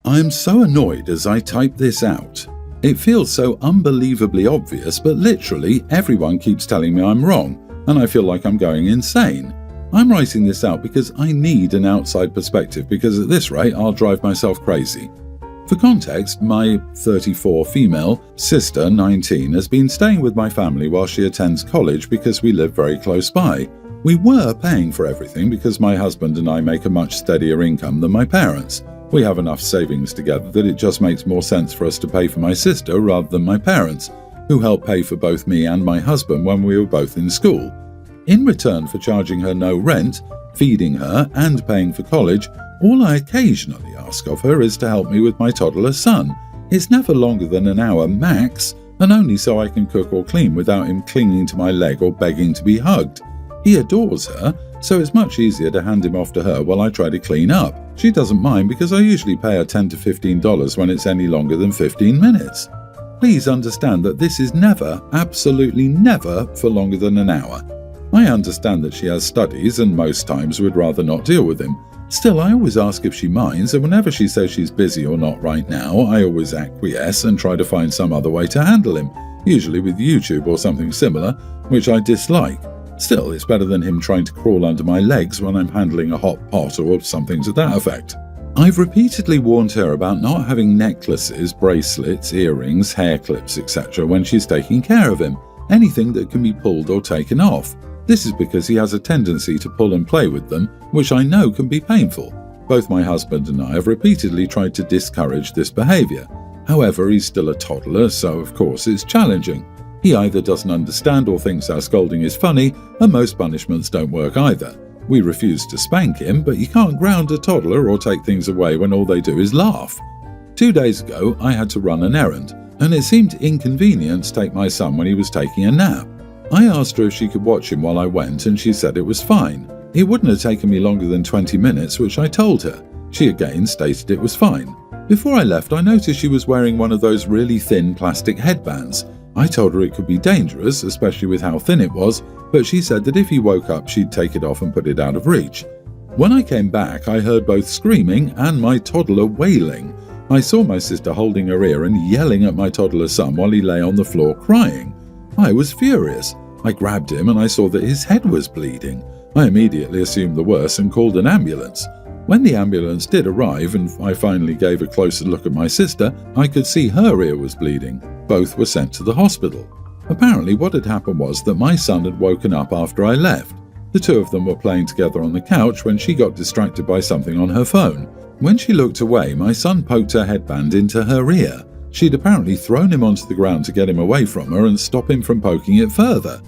I'm so annoyed as I type this out. It feels so unbelievably obvious, but literally everyone keeps telling me I'm wrong, and I feel like I'm going insane. I'm writing this out because I need an outside perspective, because at this rate I'll drive myself crazy. For context, my 34 female sister, 19, has been staying with my family while she attends college because we live very close by. We were paying for everything because my husband and I make a much steadier income than my parents. We have enough savings together that it just makes more sense for us to pay for my sister rather than my parents, who helped pay for both me and my husband when we were both in school. In return for charging her no rent, feeding her, and paying for college, all I occasionally ask of her is to help me with my toddler son. It's never longer than an hour max, and only so I can cook or clean without him clinging to my leg or begging to be hugged. He adores her, so it's much easier to hand him off to her while I try to clean up. She doesn't mind because I usually pay her $10 to $15 when it's any longer than 15 minutes. Please understand that this is never, absolutely never, for longer than an hour. I understand that she has studies and most times would rather not deal with him. Still, I always ask if she minds, and whenever she says she's busy or not right now, I always acquiesce and try to find some other way to handle him, usually with YouTube or something similar, which I dislike. Still, it's better than him trying to crawl under my legs when I'm handling a hot pot or something to that effect. I've repeatedly warned her about not having necklaces, bracelets, earrings, hair clips, etc. when she's taking care of him, anything that can be pulled or taken off. This is because he has a tendency to pull and play with them, which I know can be painful. Both my husband and I have repeatedly tried to discourage this behavior. However, he's still a toddler, so of course it's challenging. He either doesn't understand or thinks our scolding is funny, and most punishments don't work either. We refuse to spank him, but you can't ground a toddler or take things away when all they do is laugh. 2 days ago, I had to run an errand, and it seemed inconvenient to take my son when he was taking a nap. I asked her if she could watch him while I went, and she said it was fine. It wouldn't have taken me longer than 20 minutes, which I told her. She again stated it was fine. Before I left, I noticed she was wearing one of those really thin plastic headbands. I told her it could be dangerous, especially with how thin it was, but she said that if he woke up, she'd take it off and put it out of reach. When I came back, I heard both screaming and my toddler wailing. I saw my sister holding her ear and yelling at my toddler son while he lay on the floor crying. I was furious. I grabbed him and I saw that his head was bleeding. I immediately assumed the worst and called an ambulance. When the ambulance did arrive and I finally gave a closer look at my sister, I could see her ear was bleeding. Both were sent to the hospital. Apparently what had happened was that my son had woken up after I left. The two of them were playing together on the couch when she got distracted by something on her phone. When she looked away, my son poked her headband into her ear. She'd apparently thrown him onto the ground to get him away from her and stop him from poking it further.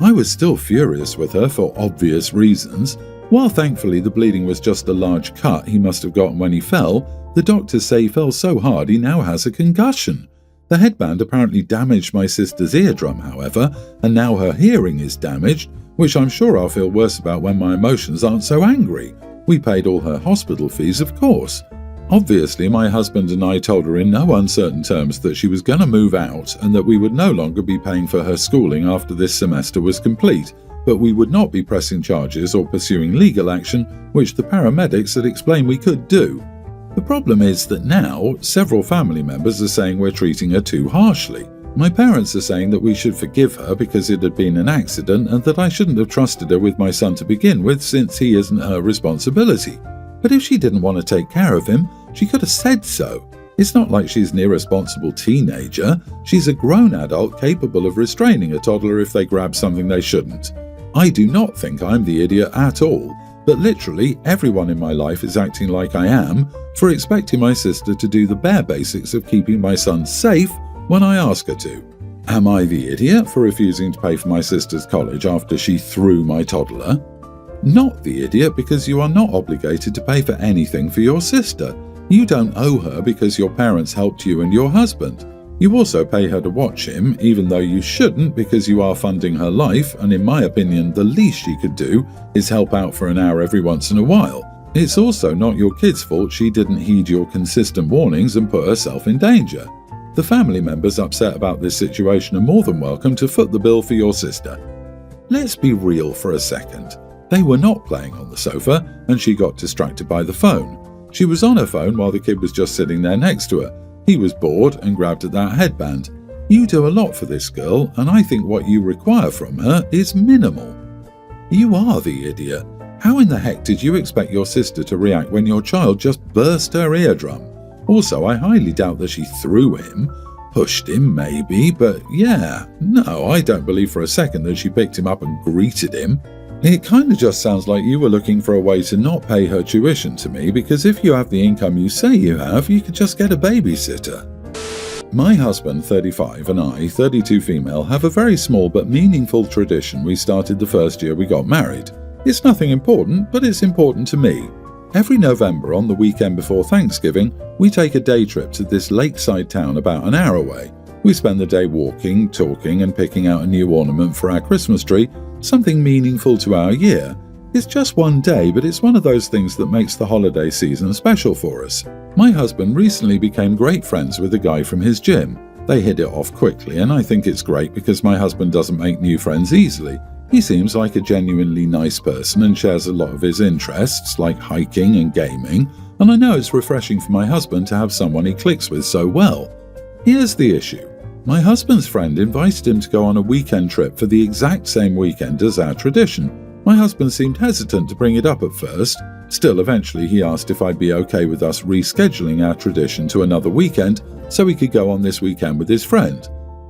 I was still furious with her for obvious reasons. While thankfully the bleeding was just a large cut he must have gotten when he fell, the doctors say he fell so hard he now has a concussion. The headband apparently damaged my sister's eardrum, however, and now her hearing is damaged, which I'm sure I'll feel worse about when my emotions aren't so angry. We paid all her hospital fees, of course. Obviously, my husband and I told her in no uncertain terms that she was going to move out and that we would no longer be paying for her schooling after this semester was complete, but we would not be pressing charges or pursuing legal action, which the paramedics had explained we could do. The problem is that now, several family members are saying we're treating her too harshly. My parents are saying that we should forgive her because it had been an accident and that I shouldn't have trusted her with my son to begin with since he isn't her responsibility. But if she didn't want to take care of him, she could have said so. It's not like she's an irresponsible teenager. She's a grown adult capable of restraining a toddler if they grab something they shouldn't. I do not think I'm the idiot at all, but literally everyone in my life is acting like I am for expecting my sister to do the bare basics of keeping my son safe when I ask her to. Am I the idiot for refusing to pay for my sister's college after she threw my toddler? Not the idiot because you are not obligated to pay for anything for your sister. You don't owe her because your parents helped you and your husband. You also pay her to watch him, even though you shouldn't because you are funding her life, and in my opinion the least she could do is help out for an hour every once in a while. It's also not your kid's fault she didn't heed your consistent warnings and put herself in danger. The family members upset about this situation are more than welcome to foot the bill for your sister. Let's be real for a second. They were not playing on the sofa, and she got distracted by the phone. She was on her phone while the kid was just sitting there next to her. He was bored and grabbed at that headband. You do a lot for this girl, and I think what you require from her is minimal. You are the idiot. How in the heck did you expect your sister to react when your child just burst her eardrum? Also, I highly doubt that she threw him. Pushed him, maybe, but yeah. No, I don't believe for a second that she picked him up and greeted him. It kind of just sounds like you were looking for a way to not pay her tuition to me, because if you have the income you say you have, you could just get a babysitter. My husband, 35, and I, 32 female, have a very small but meaningful tradition we started the first year we got married. It's nothing important, but it's important to me. Every November, on the weekend before Thanksgiving, we take a day trip to this lakeside town about an hour away. We spend the day walking, talking, and picking out a new ornament for our Christmas tree, something meaningful to our year. It's just one day, but it's one of those things that makes the holiday season special for us. My husband recently became great friends with a guy from his gym. They hit it off quickly, and I think it's great because my husband doesn't make new friends easily. He seems like a genuinely nice person and shares a lot of his interests, like hiking and gaming, and I know it's refreshing for my husband to have someone he clicks with so well. Here's the issue. My husband's friend invited him to go on a weekend trip for the exact same weekend as our tradition. My husband seemed hesitant to bring it up at first. Still, eventually he asked if I'd be okay with us rescheduling our tradition to another weekend so he could go on this weekend with his friend.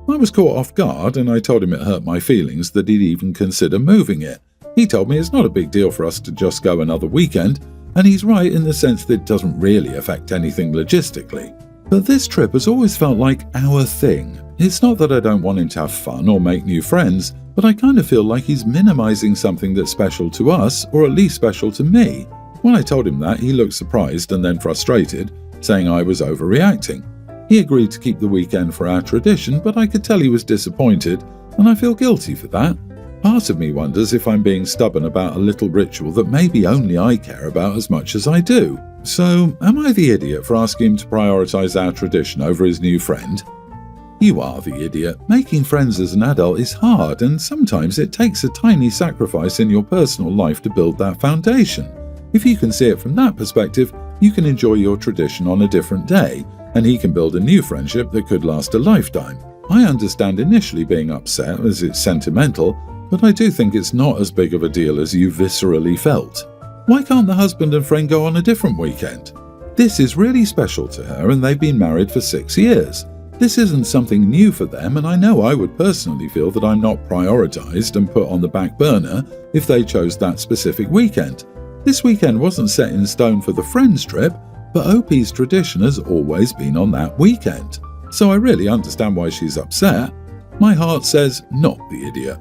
I was caught off guard, and I told him it hurt my feelings that he'd even consider moving it. He told me it's not a big deal for us to just go another weekend, and he's right in the sense that it doesn't really affect anything logistically. But this trip has always felt like our thing. It's not that I don't want him to have fun or make new friends, but I kind of feel like he's minimizing something that's special to us, or at least special to me. When I told him that, he looked surprised and then frustrated, saying I was overreacting. He agreed to keep the weekend for our tradition, but I could tell he was disappointed, and I feel guilty for that. Part of me wonders if I'm being stubborn about a little ritual that maybe only I care about as much as I do. So, am I the idiot for asking him to prioritize our tradition over his new friend? You are the idiot. Making friends as an adult is hard, and sometimes it takes a tiny sacrifice in your personal life to build that foundation. If you can see it from that perspective, you can enjoy your tradition on a different day, and he can build a new friendship that could last a lifetime. I understand initially being upset as it's sentimental, but I do think it's not as big of a deal as you viscerally felt. Why can't the husband and friend go on a different weekend? This is really special to her, and they've been married for 6 years. This isn't something new for them, and I know I would personally feel that I'm not prioritized and put on the back burner if they chose that specific weekend. This weekend wasn't set in stone for the friends trip, but OP's tradition has always been on that weekend. So I really understand why she's upset. My heart says not the idiot.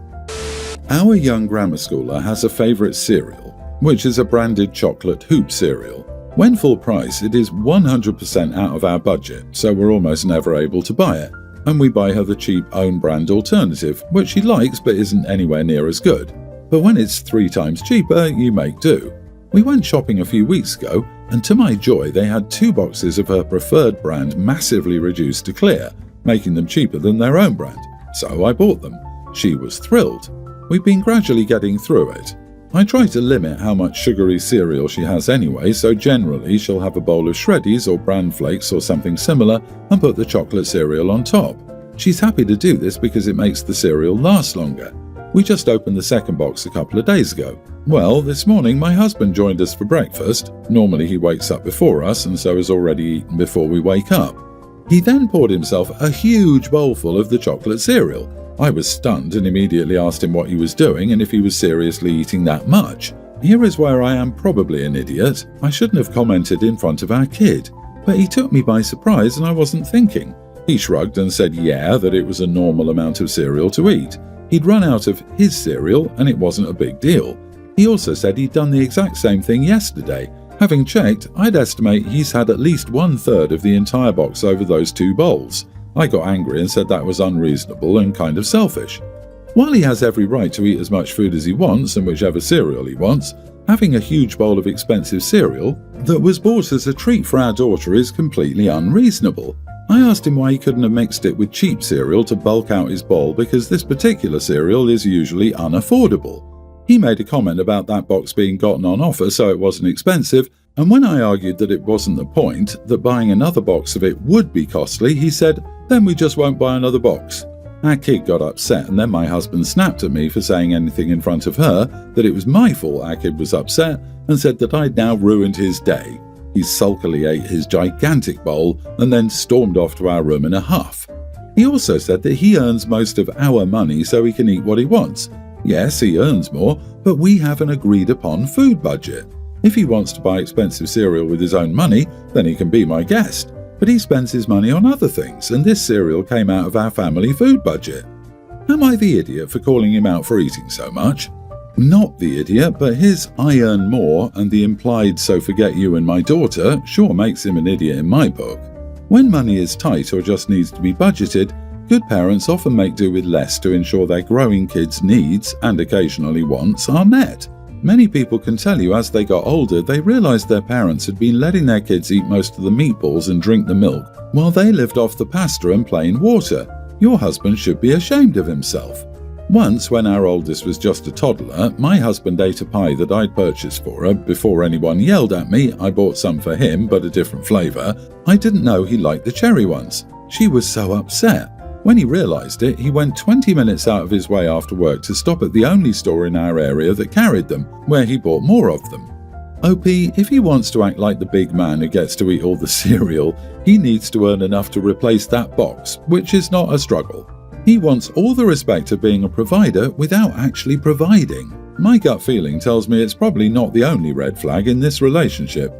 Our young grammar schooler has a favourite cereal, which is a branded chocolate hoop cereal. When full price, it is 100% out of our budget, so we're almost never able to buy it, and we buy her the cheap own brand alternative, which she likes but isn't anywhere near as good. But when it's 3 times cheaper, you make do. We went shopping a few weeks ago, and to my joy they had 2 boxes of her preferred brand massively reduced to clear, making them cheaper than their own brand. So I bought them. She was thrilled. We've been gradually getting through it. I try to limit how much sugary cereal she has anyway, so generally she'll have a bowl of Shreddies or Bran Flakes or something similar and put the chocolate cereal on top. She's happy to do this because it makes the cereal last longer. We just opened the second box a couple of days ago. Well, this morning my husband joined us for breakfast. Normally he wakes up before us and so has already eaten before we wake up. He then poured himself a huge bowl full of the chocolate cereal. I was stunned and immediately asked him what he was doing and if he was seriously eating that much. Here is where I am probably an idiot. I shouldn't have commented in front of our kid. But he took me by surprise and I wasn't thinking. He shrugged and said that it was a normal amount of cereal to eat. He'd run out of his cereal and it wasn't a big deal. He also said he'd done the exact same thing yesterday. Having checked, I'd estimate he's had at least 1/3 of the entire box over those 2 bowls. I got angry and said that was unreasonable and kind of selfish. While he has every right to eat as much food as he wants and whichever cereal he wants, having a huge bowl of expensive cereal that was bought as a treat for our daughter is completely unreasonable. I asked him why he couldn't have mixed it with cheap cereal to bulk out his bowl because this particular cereal is usually unaffordable. He made a comment about that box being gotten on offer so it wasn't expensive, And when I argued that it wasn't the point, that buying another box of it would be costly, he said, "Then we just won't buy another box." Our kid got upset, and then my husband snapped at me for saying anything in front of her, that it was my fault our kid was upset, and said that I'd now ruined his day. He sulkily ate his gigantic bowl and then stormed off to our room in a huff. He also said that he earns most of our money so he can eat what he wants. Yes, he earns more, but we have an agreed upon food budget. If he wants to buy expensive cereal with his own money, then he can be my guest. But he spends his money on other things, and this cereal came out of our family food budget. Am I the idiot for calling him out for eating so much? Not the idiot, but his "I earn more" and the implied "so forget you and my daughter" sure makes him an idiot in my book. When money is tight or just needs to be budgeted, good parents often make do with less to ensure their growing kids' needs, and occasionally wants, are met. Many people can tell you as they got older they realised their parents had been letting their kids eat most of the meatballs and drink the milk while they lived off the pasta and plain water. Your husband should be ashamed of himself. Once, when our oldest was just a toddler, my husband ate a pie that I'd purchased for her. Before anyone yelled at me, I bought some for him, but a different flavour. I didn't know he liked the cherry ones. She was so upset. When he realised it, he went 20 minutes out of his way after work to stop at the only store in our area that carried them, where he bought more of them. OP, if he wants to act like the big man who gets to eat all the cereal, he needs to earn enough to replace that box, which is not a struggle. He wants all the respect of being a provider without actually providing. My gut feeling tells me it's probably not the only red flag in this relationship.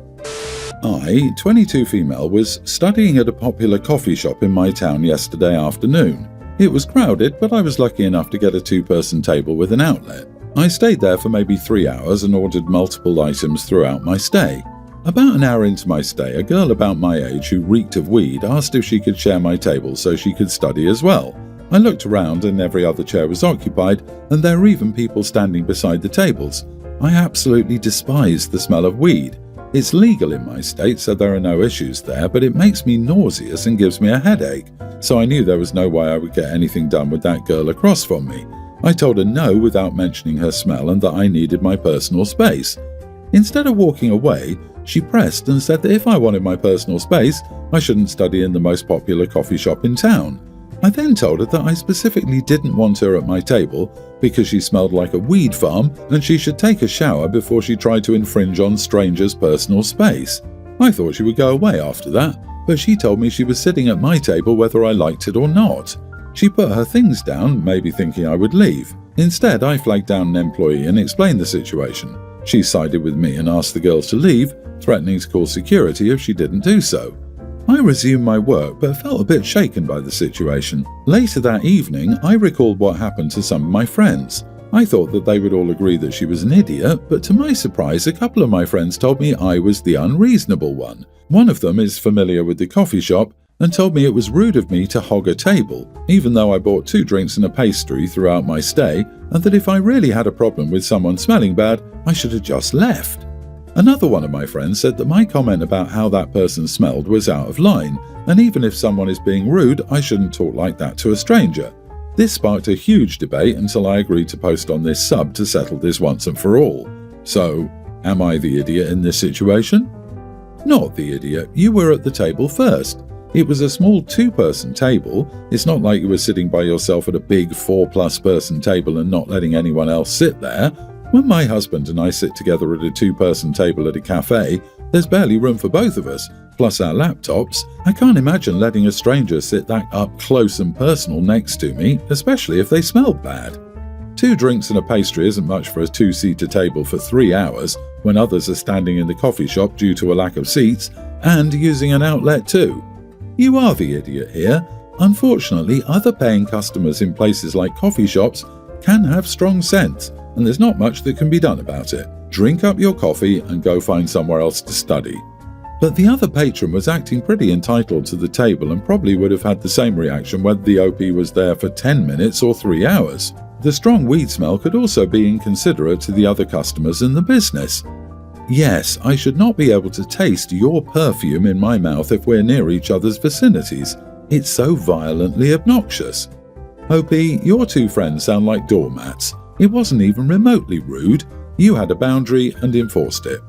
I, 22 female, was studying at a popular coffee shop in my town yesterday afternoon. It was crowded, but I was lucky enough to get a two-person table with an outlet. I stayed there for maybe 3 hours and ordered multiple items throughout my stay. About an hour into my stay, a girl about my age who reeked of weed asked if she could share my table so she could study as well. I looked around and every other chair was occupied, and there were even people standing beside the tables. I absolutely despise the smell of weed. It's legal in my state, so there are no issues there, but it makes me nauseous and gives me a headache. So I knew there was no way I would get anything done with that girl across from me. I told her no without mentioning her smell and that I needed my personal space. Instead of walking away, she pressed and said that if I wanted my personal space, I shouldn't study in the most popular coffee shop in town. I then told her that I specifically didn't want her at my table because she smelled like a weed farm and she should take a shower before she tried to infringe on strangers' personal space. I thought she would go away after that, but she told me she was sitting at my table whether I liked it or not. She put her things down, maybe thinking I would leave. Instead, I flagged down an employee and explained the situation. She sided with me and asked the girls to leave, threatening to call security if she didn't do so. I resumed my work but felt a bit shaken by the situation. Later that evening, I recalled what happened to some of my friends. I thought that they would all agree that she was an idiot, but to my surprise, a couple of my friends told me I was the unreasonable one. One of them is familiar with the coffee shop and told me it was rude of me to hog a table, even though I bought 2 drinks and a pastry throughout my stay, and that if I really had a problem with someone smelling bad, I should have just left. Another one of my friends said that my comment about how that person smelled was out of line, and even if someone is being rude, I shouldn't talk like that to a stranger. This sparked a huge debate until I agreed to post on this sub to settle this once and for all. So, am I the idiot in this situation? Not the idiot. You were at the table first. It was a small 2-person table. It's not like you were sitting by yourself at a big 4+ person table and not letting anyone else sit there. When my husband and I sit together at a 2-person table at a cafe, there's barely room for both of us, plus our laptops. I can't imagine letting a stranger sit that up close and personal next to me, especially if they smell bad. 2 drinks and a pastry isn't much for a 2-seater table for 3 hours, when others are standing in the coffee shop due to a lack of seats, and using an outlet too. You are the idiot here. Unfortunately, other paying customers in places like coffee shops can have strong sense, and there's not much that can be done about it. Drink up your coffee and go find somewhere else to study. But the other patron was acting pretty entitled to the table and probably would have had the same reaction whether the OP was there for 10 minutes or 3 hours. The strong weed smell could also be inconsiderate to the other customers in the business. Yes, I should not be able to taste your perfume in my mouth if we're near each other's vicinities. It's so violently obnoxious. OP, your 2 friends sound like doormats. It wasn't even remotely rude. You had a boundary and enforced it.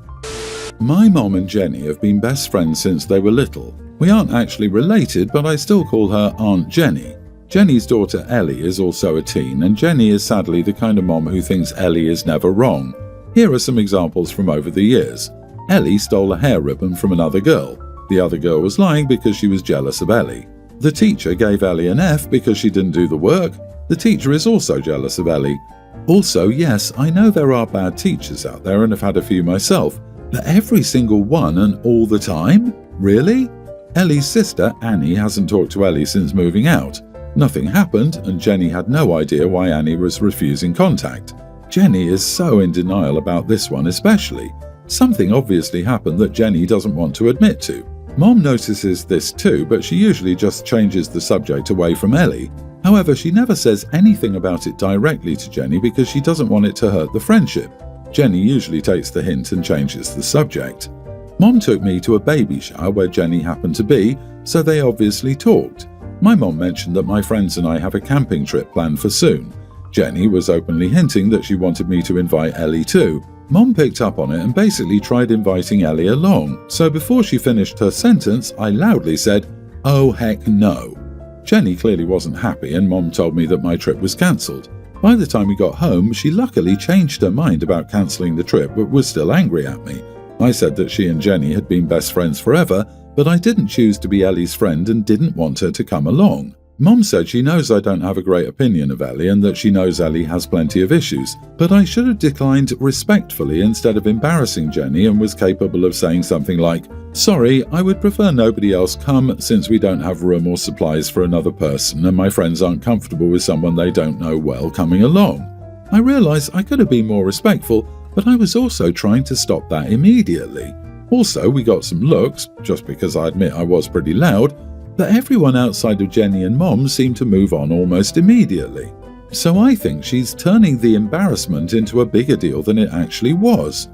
My mom and Jenny have been best friends since they were little. We aren't actually related, but I still call her Aunt Jenny. Jenny's daughter Ellie is also a teen, and Jenny is sadly the kind of mom who thinks Ellie is never wrong. Here are some examples from over the years. Ellie stole a hair ribbon from another girl. The other girl was lying because she was jealous of Ellie. The teacher gave Ellie an F because she didn't do the work. The teacher is also jealous of Ellie. Also, yes, I know there are bad teachers out there and have had a few myself, but every single one and all the time? Really? Ellie's sister, Annie, hasn't talked to Ellie since moving out. Nothing happened, and Jenny had no idea why Annie was refusing contact. Jenny is so in denial about this one especially. Something obviously happened that Jenny doesn't want to admit to. Mom notices this too, but she usually just changes the subject away from Ellie. However, she never says anything about it directly to Jenny because she doesn't want it to hurt the friendship. Jenny usually takes the hint and changes the subject. Mom took me to a baby shower where Jenny happened to be, so they obviously talked. My mom mentioned that my friends and I have a camping trip planned for soon. Jenny was openly hinting that she wanted me to invite Ellie too. Mom picked up on it and basically tried inviting Ellie along, so before she finished her sentence, I loudly said, "Oh heck no." Jenny clearly wasn't happy, and Mom told me that my trip was cancelled. By the time we got home, she luckily changed her mind about cancelling the trip but was still angry at me. I said that she and Jenny had been best friends forever, but I didn't choose to be Ellie's friend and didn't want her to come along. Mom said she knows I don't have a great opinion of Ellie and that she knows Ellie has plenty of issues, but I should have declined respectfully instead of embarrassing Jenny, and was capable of saying something like, "Sorry, I would prefer nobody else come since we don't have room or supplies for another person and my friends aren't comfortable with someone they don't know well coming along." I realised I could have been more respectful, but I was also trying to stop that immediately. Also, we got some looks, just because I admit I was pretty loud, but everyone outside of Jenny and Mom seemed to move on almost immediately. So I think she's turning the embarrassment into a bigger deal than it actually was.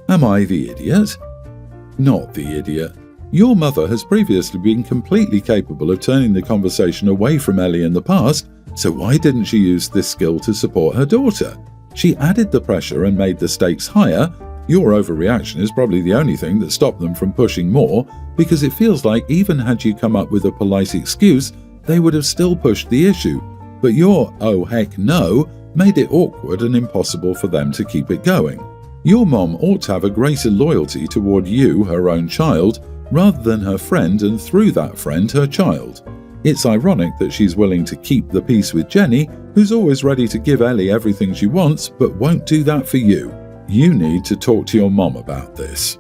Am I the idiot? Not the idiot. Your mother has previously been completely capable of turning the conversation away from Ellie in the past, so why didn't she use this skill to support her daughter? She added the pressure and made the stakes higher. Your overreaction is probably the only thing that stopped them from pushing more, because it feels like even had you come up with a polite excuse, they would have still pushed the issue. But your "oh heck no" made it awkward and impossible for them to keep it going. Your mom ought to have a greater loyalty toward you, her own child, rather than her friend and through that friend, her child. It's ironic that she's willing to keep the peace with Jenny, who's always ready to give Ellie everything she wants, but won't do that for you. You need to talk to your mom about this.